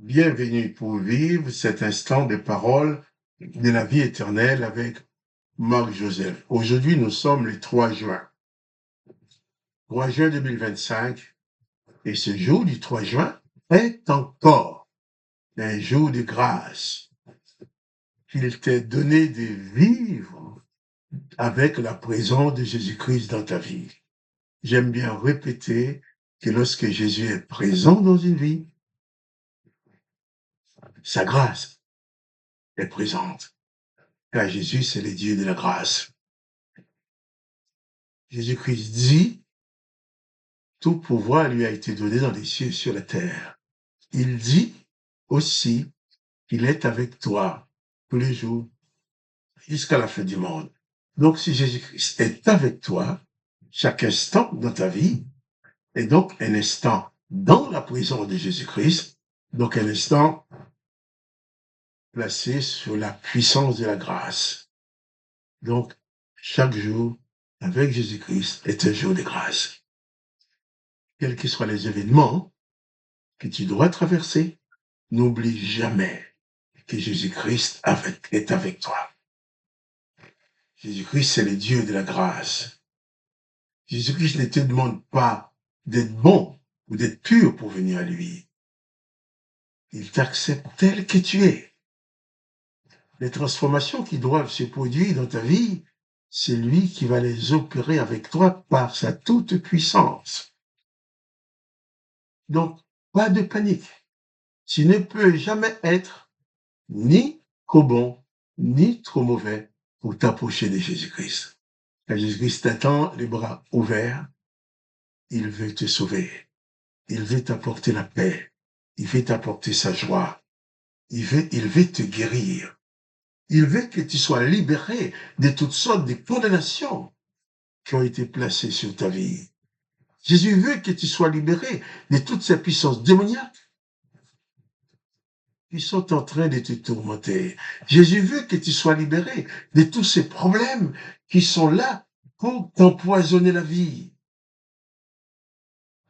Bienvenue pour vivre cet instant de parole de la vie éternelle avec Marc Joseph. Aujourd'hui, nous sommes le 3 juin. 3 juin 2025. Et ce jour du 3 juin est encore un jour de grâce qu'il t'est donné de vivre avec la présence de Jésus-Christ dans ta vie. J'aime bien répéter que lorsque Jésus est présent dans une vie, sa grâce est présente. Car Jésus, c'est le Dieu de la grâce. Jésus-Christ dit, tout pouvoir lui a été donné dans les cieux et sur la terre. Il dit aussi qu'il est avec toi tous les jours jusqu'à la fin du monde. Donc, si Jésus-Christ est avec toi, chaque instant dans ta vie est donc un instant dans la présence de Jésus-Christ, donc un instant placé sous la puissance de la grâce. Donc, chaque jour avec Jésus-Christ est un jour de grâce. Quels que soient les événements que tu dois traverser, n'oublie jamais que Jésus-Christ est avec toi. Jésus-Christ, c'est le Dieu de la grâce. Jésus-Christ ne te demande pas d'être bon ou d'être pur pour venir à lui. Il t'accepte tel que tu es. Les transformations qui doivent se produire dans ta vie, c'est lui qui va les opérer avec toi par sa toute puissance. Donc, pas de panique. Tu ne peux jamais être ni trop bon, ni trop mauvais pour t'approcher de Jésus-Christ. Quand Jésus-Christ t'attend les bras ouverts, il veut te sauver. Il veut t'apporter la paix. Il veut t'apporter sa joie. Il veut te guérir. Il veut que tu sois libéré de toutes sortes de condamnations qui ont été placées sur ta vie. Jésus veut que tu sois libéré de toutes ces puissances démoniaques qui sont en train de te tourmenter. Jésus veut que tu sois libéré de tous ces problèmes qui sont là pour t'empoisonner la vie.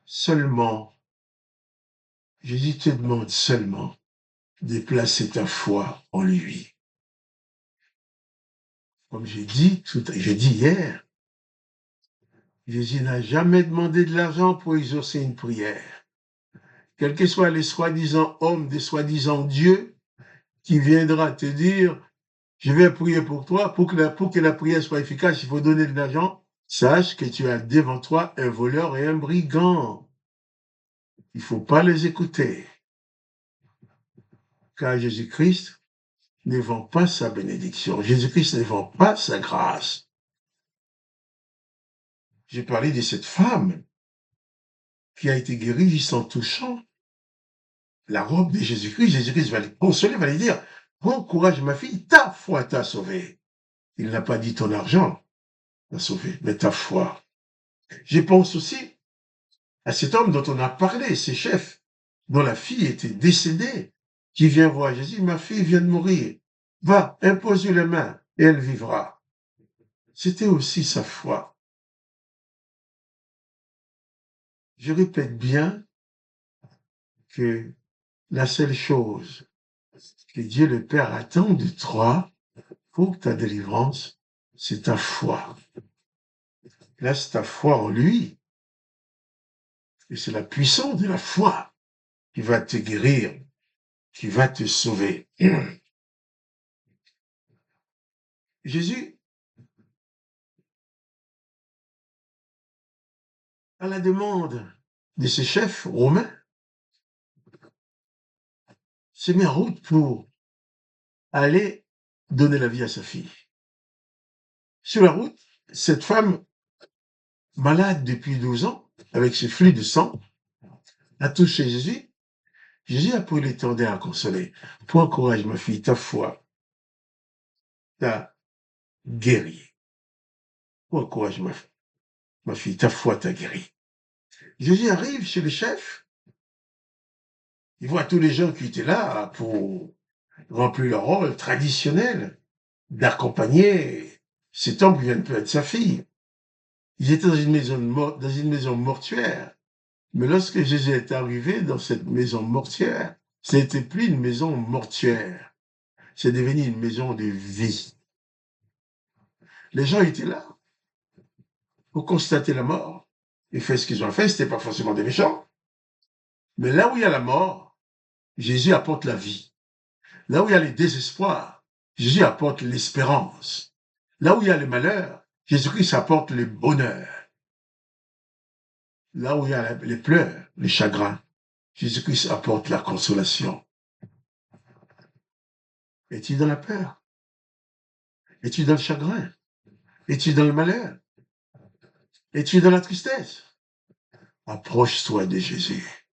Seulement, Jésus te demande seulement de placer ta foi en lui. Comme j'ai dit hier, Jésus n'a jamais demandé de l'argent pour exaucer une prière. Quels que soient les soi-disant hommes, des soi-disant Dieu, qui viendra te dire, je vais prier pour toi, pour que la prière soit efficace, il faut donner de l'argent. Sache que tu as devant toi un voleur et un brigand. Il ne faut pas les écouter. Car Jésus-Christ ne vend pas sa bénédiction. Jésus-Christ ne vend pas sa grâce. J'ai parlé de cette femme qui a été guérie juste en touchant la robe de Jésus-Christ. Jésus-Christ va le consoler, va lui dire, prends courage ma fille, ta foi t'a sauvée. Il n'a pas dit ton argent t'a sauvé, mais ta foi. Je pense aussi à cet homme dont on a parlé, ces chefs, dont la fille était décédée, qui vient voir Jésus, ma fille vient de mourir. Va, impose-lui les mains et elle vivra. C'était aussi sa foi. Je répète bien que la seule chose que Dieu le Père attend de toi pour ta délivrance, c'est ta foi. Laisse ta foi en lui. Et c'est la puissance de la foi qui va te guérir, qui va te sauver. Jésus, à la demande de ses chefs romains, s'est mis en route pour aller donner la vie à sa fille. Sur la route, cette femme, malade depuis 12 ans, avec ses flux de sang, a touché Jésus. Jésus a pris l'étendard à consoler. Prends courage, ma fille, ta foi t'a guéri. Prends courage, ma fille, ta foi t'a guéri. Jésus arrive chez le chef. Il voit tous les gens qui étaient là pour remplir leur rôle traditionnel d'accompagner cet homme qui vient de perdre sa fille. Ils étaient dans une maison mortuaire. Mais lorsque Jésus est arrivé dans cette maison mortuaire, C'était plus une maison mortuaire. C'est devenu une maison de vie. Les gens étaient là pour constater la mort et faire ce qu'ils ont fait. C'était pas forcément des méchants. Mais là où il y a la mort, Jésus apporte la vie. Là où il y a le désespoir, Jésus apporte l'espérance. Là où il y a le malheur, Jésus-Christ apporte le bonheur. Là où il y a les pleurs, les chagrins, Jésus-Christ apporte la consolation. Es-tu dans la peur? Es-tu dans le chagrin? Es-tu dans le malheur? Es-tu dans la tristesse? Approche-toi de Jésus.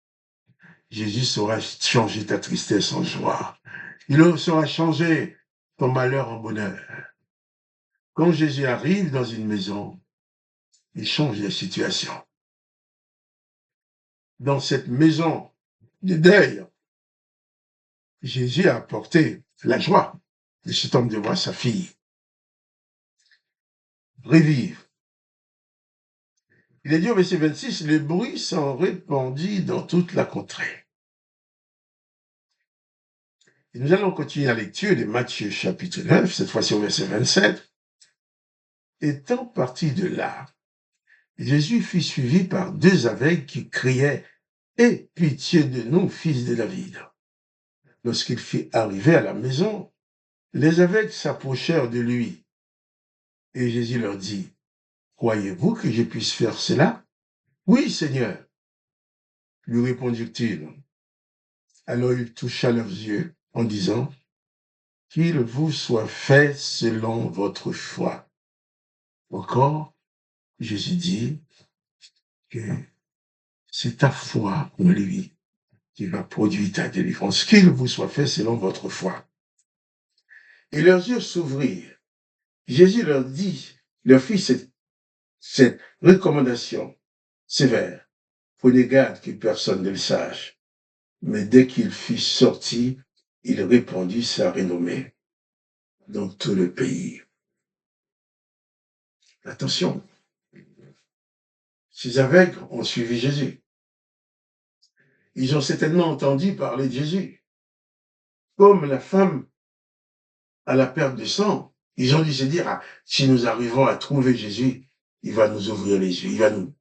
Jésus saura changer ta tristesse en joie. Il saura changer ton malheur en bonheur. Quand Jésus arrive dans une maison, il change la situation. Dans cette maison de deuil, Jésus a apporté la joie de cet homme de voir sa fille revivre. Il est dit au verset 26, le bruit s'en répandit dans toute la contrée. Et nous allons continuer la lecture de Matthieu chapitre 9, cette fois-ci au verset 27. Étant parti de là, Jésus fut suivi par 2 aveugles qui criaient « Aie pitié de nous, fils de David !» Lorsqu'il fut arrivé à la maison, les aveugles s'approchèrent de lui. Et Jésus leur dit, « Croyez-vous que je puisse faire cela ?»« Oui, Seigneur, » lui répondirent-ils. Alors il toucha leurs yeux en disant, « Qu'il vous soit fait selon votre foi. » Encore, Jésus dit que c'est ta foi en lui qui va produire ta délivrance. Qu'il vous soit fait selon votre foi. Et leurs yeux s'ouvrirent. Jésus leur fit cette recommandation sévère. Prenez garde que personne ne le sache. Mais dès qu'il fut sorti, il répandit sa renommée dans tout le pays. Attention, ces aveugles ont suivi Jésus. Ils ont certainement entendu parler de Jésus. Comme la femme à la perte de sang, ils ont dû se dire, si nous arrivons à trouver Jésus, il va nous ouvrir les yeux,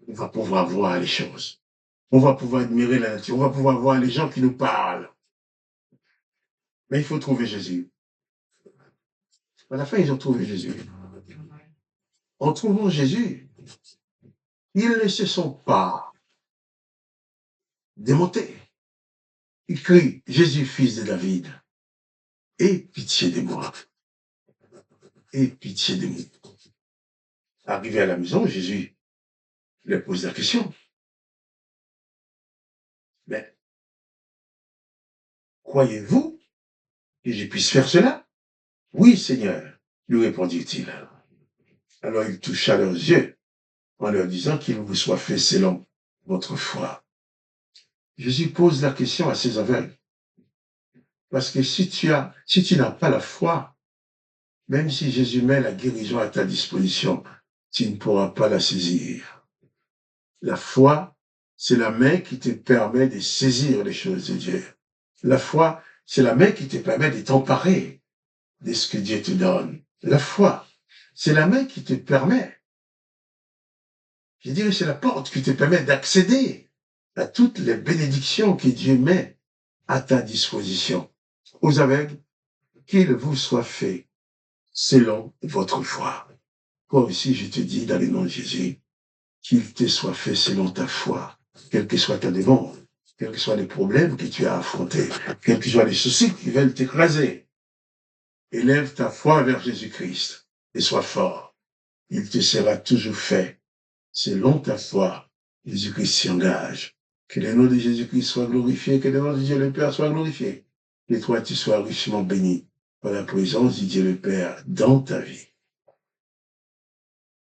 on va pouvoir voir les choses. On va pouvoir admirer la nature, on va pouvoir voir les gens qui nous parlent. Mais il faut trouver Jésus. À la fin, ils ont trouvé Jésus. En trouvant Jésus, ils ne se sont pas démontés. Ils crient, Jésus, fils de David, aie pitié de moi. Aie pitié de moi. Arrivé à la maison, Jésus leur pose la question. Mais, croyez-vous que je puisse faire cela? Oui, Seigneur, lui répondit-il. Alors il toucha leurs yeux en leur disant qu'il vous soit fait selon votre foi. Jésus pose la question à ces aveugles. Parce que si tu n'as pas la foi, même si Jésus met la guérison à ta disposition, tu ne pourras pas la saisir. La foi, c'est la main qui te permet de saisir les choses de Dieu. La foi, c'est la main qui te permet de t'emparer de ce que Dieu te donne. La foi, c'est la main qui te permet, je dirais, c'est la porte qui te permet d'accéder à toutes les bénédictions que Dieu met à ta disposition. Aux aveugles, qu'il vous soit fait selon votre foi. Toi aussi, je te dis, dans le nom de Jésus, qu'il te soit fait selon ta foi, quelle que soit ta demande, quels que soient les problèmes que tu as affrontés, quels que soient les soucis qui veulent t'écraser. Élève ta foi vers Jésus-Christ et sois fort. Il te sera toujours fait selon ta foi. Jésus-Christ s'y engage. Que le nom de Jésus-Christ soit glorifié, que le nom de Dieu le Père soit glorifié. Que toi, tu sois richement béni par la présence de Dieu le Père dans ta vie.